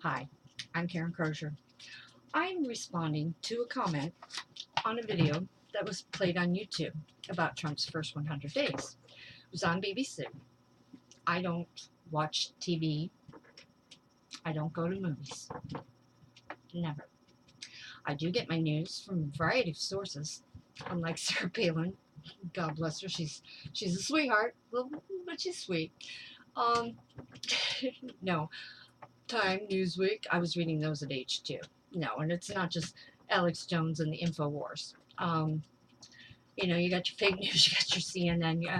Hi, I'm Karen Crozier. I'm responding to a comment on a video that was played on YouTube about Trump's first 100 days. It was on BBC. I don't watch TV. I don't go to movies. Never. I do get my news from a variety of sources. Unlike Sarah Palin, God bless her, she's a sweetheart, but she's sweet. Um, no, Time, Newsweek. I was reading those at age 2. No, and it's not just Alex Jones and the InfoWars. You got your fake news, you got your CNN, your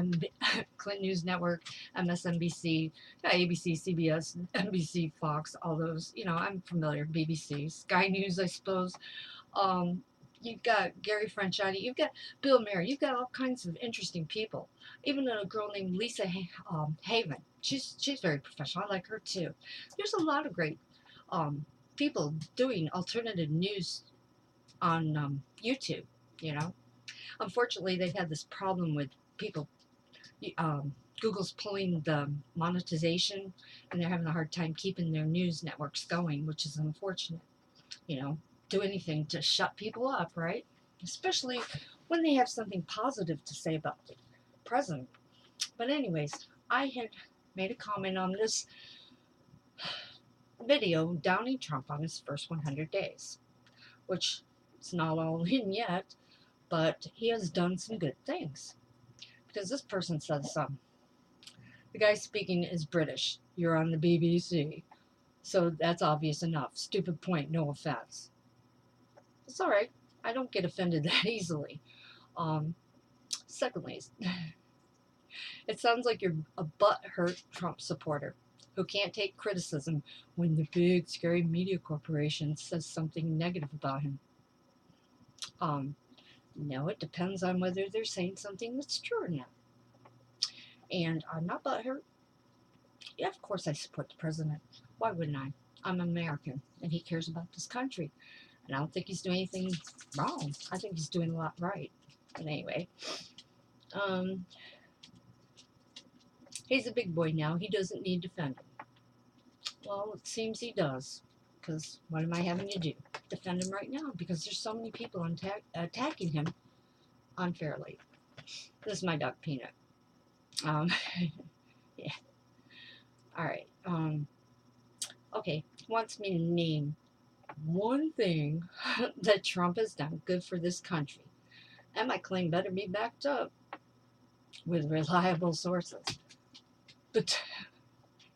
Clinton News Network, MSNBC, ABC, CBS, NBC, Fox, all those. I'm familiar. BBC, Sky News, I suppose. Um, you've got Gary Franchetti, you've got Bill Maher, you've got all kinds of interesting people. Even a girl named Lisa Haven. She's very professional. I like her too. There's a lot of great um, people doing alternative news on YouTube. You know, unfortunately, they've had this problem with people. Google's pulling the monetization, and they're having a hard time keeping their news networks going, which is unfortunate. You know, do anything to shut people up, right? Especially when they have something positive to say about the president. But anyways, I had made a comment on this video downing Trump on his first 100 days, which it's not all in yet, but he has done some good things. Because this person says, the guy speaking is British. You're on the BBC. So that's obvious enough. Stupid point, no offense. It's all right. I don't get offended that easily. Secondly, it sounds like you're a butt-hurt Trump supporter who can't take criticism when the big, scary media corporation says something negative about him. No, it depends on whether they're saying something that's true or not. And I'm not butthurt. Yeah, of course I support the president. Why wouldn't I? I'm American, and he cares about this country. And I don't think he's doing anything wrong. I think he's doing a lot right. But anyway, um, he's a big boy now. He doesn't need defending. Well, it seems he does. Because what am I having to do? Defend him right now? Because there's so many people attacking him unfairly. This is my dog, Peanut. Um, yeah. All right. Okay. Wants me to name one thing that Trump has done good for this country. And my claim better be backed up with reliable sources. But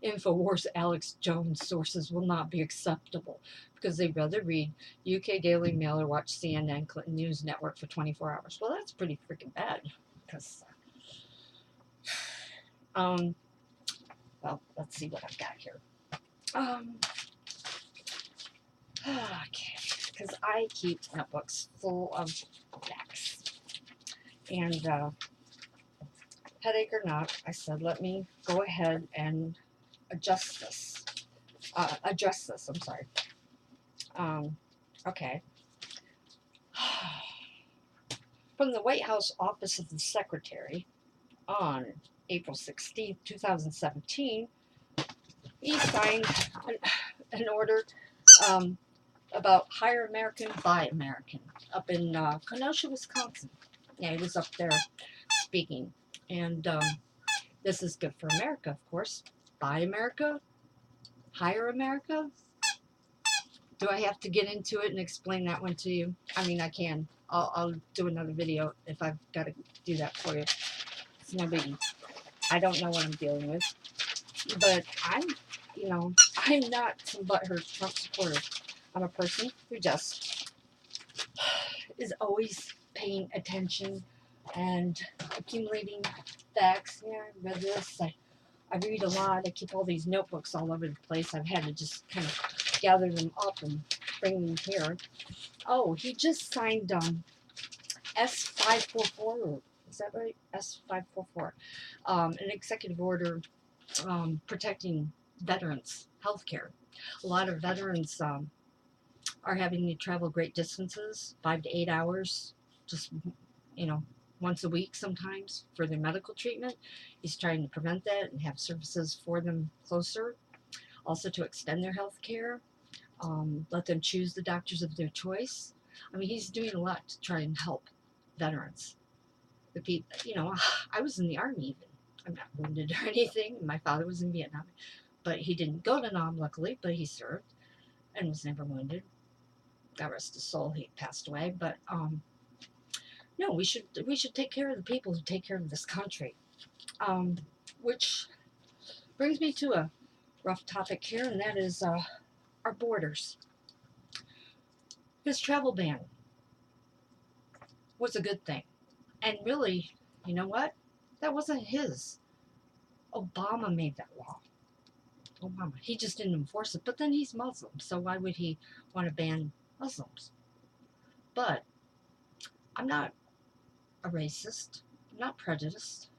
InfoWars Alex Jones sources will not be acceptable because they'd rather read UK Daily Mail or watch CNN Clinton News Network for 24 hours. Well, that's pretty freaking bad. Because, well, let's see what I've got here. Okay, because I keep notebooks full of facts. And headache or not, I said, let me go ahead and address this. I'm sorry. Okay. From the White House Office of the Secretary on April 16th, 2017, he signed an order about Hire American, Buy American up in Kenosha, Wisconsin. Yeah, he was up there speaking. And this is good for America, of course. Buy America, Hire America. Do I have to get into it and explain that one to you? I mean, I can. I'll do another video if I've got to do that for you. It's no biggie. I don't know what I'm dealing with. But I'm not some butthurt Trump supporter. I'm a person who just is always paying attention and accumulating facts. Yeah, I read this. I read a lot. I keep all these notebooks all over the place. I've had to just kind of gather them up and bring them here. Oh, he just signed S544. Is that right? S544. An executive order protecting veterans' health care. A lot of veterans are having to travel great distances, 5 to 8 hours, just, once a week sometimes for their medical treatment. He's trying to prevent that and have services for them closer. Also to extend their health care. Let them choose the doctors of their choice. I mean, he's doing a lot to try and help veterans. The people, I was in the army even. I'm not wounded or anything. My father was in Vietnam, but he didn't go to Nam, luckily, but he served and was never wounded. God rest his soul, he passed away. But no, we should take care of the people who take care of this country. Which brings me to a rough topic here, and that is our borders. His travel ban was a good thing. And really, you know what? That wasn't his. Obama made that law. Obama. He just didn't enforce it. But then he's Muslim, so why would he want to ban Muslims? But I'm not a racist. I'm not prejudiced.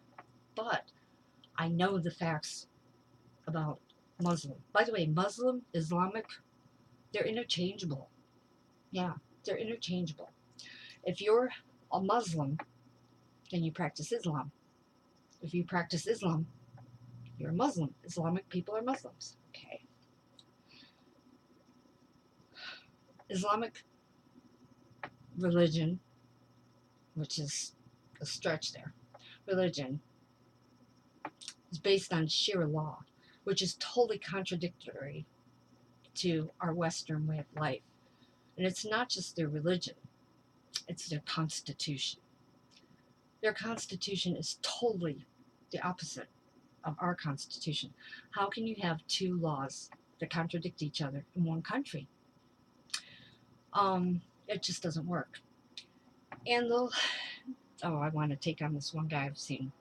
But I know the facts about Muslim. By the way, Muslim, Islamic, they're interchangeable. Yeah, they're interchangeable. If you're a Muslim, then you practice Islam. If you practice Islam, you're a Muslim. Islamic people are Muslims. Okay. Islamic religion, which is a stretch there, religion is based on Sharia law, which is totally contradictory to our Western way of life. And it's not just their religion, it's their constitution. Their constitution is totally the opposite of our constitution. How can you have two laws that contradict each other in one country? It just doesn't work. And I want to take on this one guy I've seen,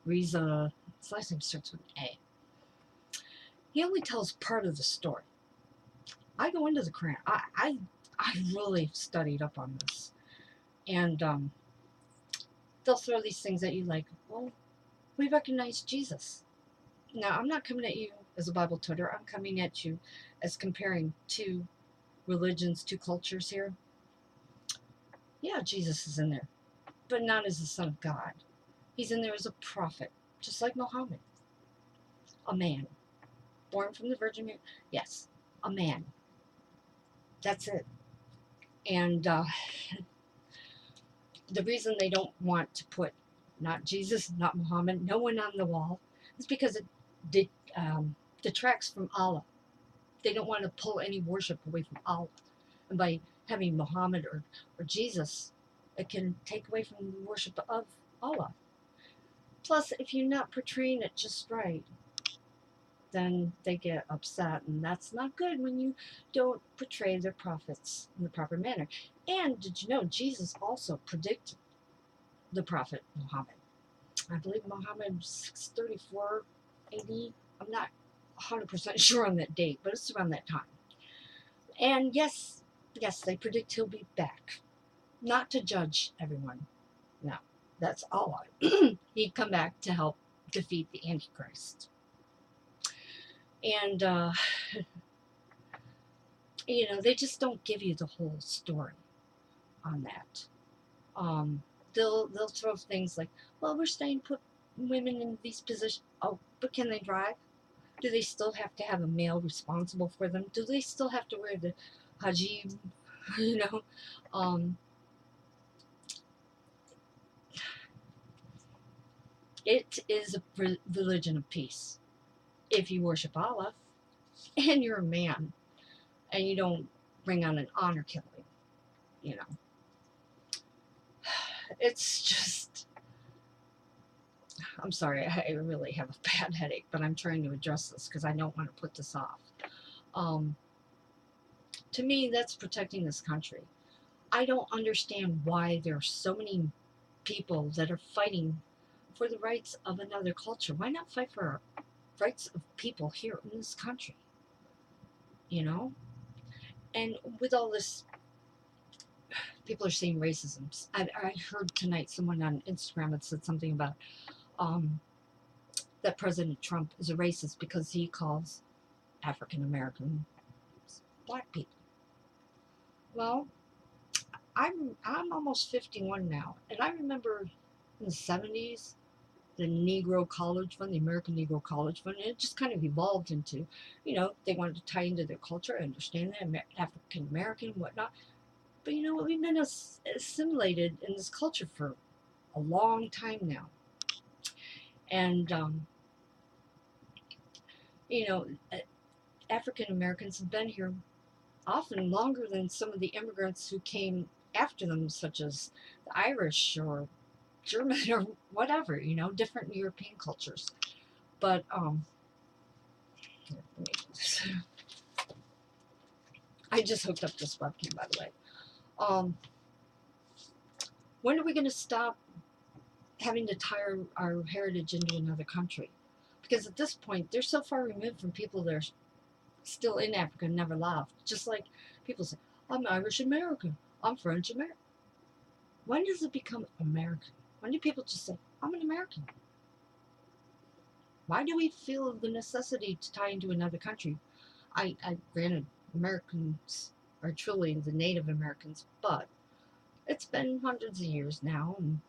Reza. His last name starts with an A. He only tells part of the story. I go into the Quran. I really studied up on this, and they'll throw these things at you like, well, we recognize Jesus. Now, I'm not coming at you as a Bible tutor. I'm coming at you as comparing two religions, two cultures here. Yeah, Jesus is in there, but not as the Son of God. He's in there as a prophet, just like Muhammad. A man, born from the Virgin Mary. Yes, a man. That's it. And the reason they don't want to put not Jesus, not Muhammad, no one on the wall is because it detracts from Allah. They don't want to pull any worship away from Allah. And by having Muhammad or Jesus, it can take away from the worship of Allah. Plus, if you're not portraying it just right, then they get upset, and that's not good when you don't portray their prophets in the proper manner. And did you know Jesus also predicted the prophet Muhammad? I believe Muhammad 634 AD. I'm not 100% sure on that date, but it's around that time. And yes, they predict he'll be back. Not to judge everyone. No, that's Allah. He'd come back to help defeat the Antichrist. And, they just don't give you the whole story on that. They'll throw things like, well, we're starting to put women in these positions. Oh, but can they drive? Do they still have to have a male responsible for them? Do they still have to wear the hijab? It is a religion of peace. If you worship Allah and you're a man and you don't bring on an honor killing, it's just, I'm sorry, I really have a bad headache, but I'm trying to address this because I don't want to put this off. To me, that's protecting this country. I don't understand why there are so many people that are fighting for the rights of another culture. Why not fight for rights of people here in this country? And with all this, people are saying racism. I heard tonight someone on Instagram had said something about that President Trump is a racist because he calls African Americans black people. Well, I'm almost 51 now, and I remember in the 70s the Negro College Fund, the American Negro College Fund, and it just kind of evolved into, they wanted to tie into their culture, understand that African American, whatnot. But we've been assimilated in this culture for a long time now. And, you know, African Americans have been here often longer than some of the immigrants who came after them, such as the Irish or German or whatever, different European cultures. But, I just hooked up this webcam, by the way. When are we going to stop having to tie our heritage into another country? Because at this point, they're so far removed from people that are still in Africa and never left. Just like people say, I'm Irish American, I'm French American. When does it become American? When do people just say, I'm an American? Why do we feel the necessity to tie into another country? I granted, Americans are truly the Native Americans, but it's been hundreds of years now, and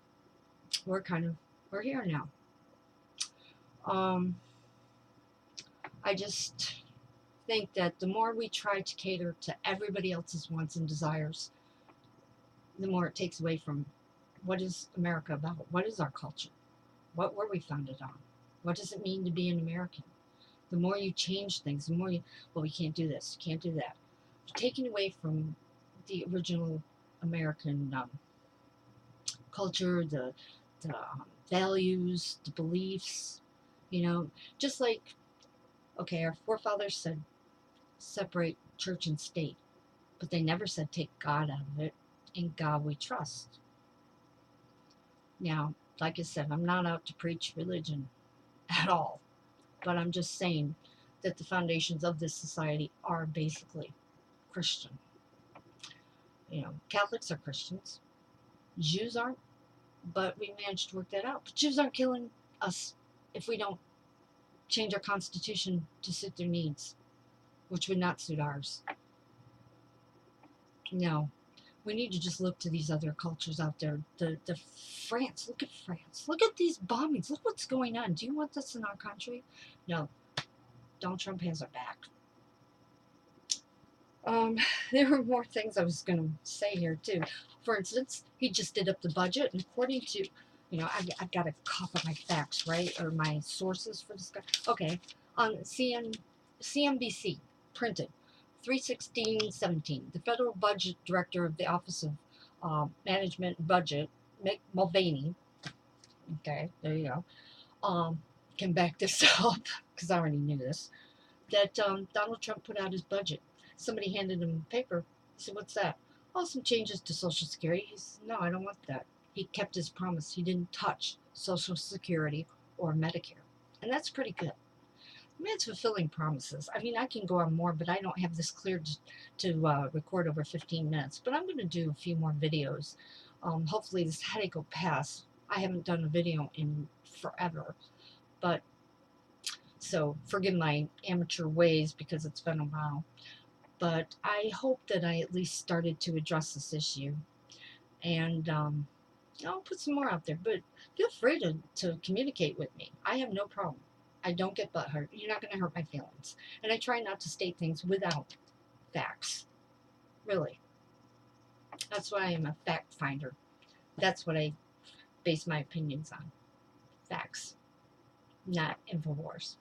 we're here now. I just think that the more we try to cater to everybody else's wants and desires, the more it takes away from what is America about? What is our culture? What were we founded on? What does it mean to be an American? The more you change things, the more we can't do this, can't do that. You're taking away from the original American culture, the values, the beliefs, just like, okay, our forefathers said separate church and state, but they never said take God out of it. In God we trust. Now, like I said, I'm not out to preach religion at all, but I'm just saying that the foundations of this society are basically Christian. Catholics are Christians. Jews aren't, but we managed to work that out. But Jews aren't killing us if we don't change our constitution to suit their needs, which would not suit ours. No, we need to just look to these other cultures out there. The France, look at France. Look at these bombings. Look what's going on. Do you want this in our country? No. Donald Trump has our back. There were more things I was going to say here, too. For instance, he just did up the budget, and according to, I've got to cough up my facts, right? Or my sources for this guy. Okay. On CNBC, printed, 3/16/17, the federal budget director of the Office of Management and Budget, Mick Mulvaney, okay, there you go, can back this up, because I already knew this, that Donald Trump put out his budget. Somebody handed him a paper. He said, what's that? Oh, some changes to Social Security. He said, no, I don't want that. He kept his promise. He didn't touch Social Security or Medicare. And that's pretty good. Man's fulfilling promises. I mean, I can go on more, but I don't have this cleared to record over 15 minutes. But I'm going to do a few more videos. Hopefully this headache will pass. I haven't done a video in forever. But, so forgive my amateur ways because it's been a while. But I hope that I at least started to address this issue. And I'll put some more out there. But feel free to communicate with me. I have no problem. I don't get butthurt. You're not going to hurt my feelings. And I try not to state things without facts. Really. That's why I'm a fact finder. That's what I base my opinions on. Facts. Not InfoWars.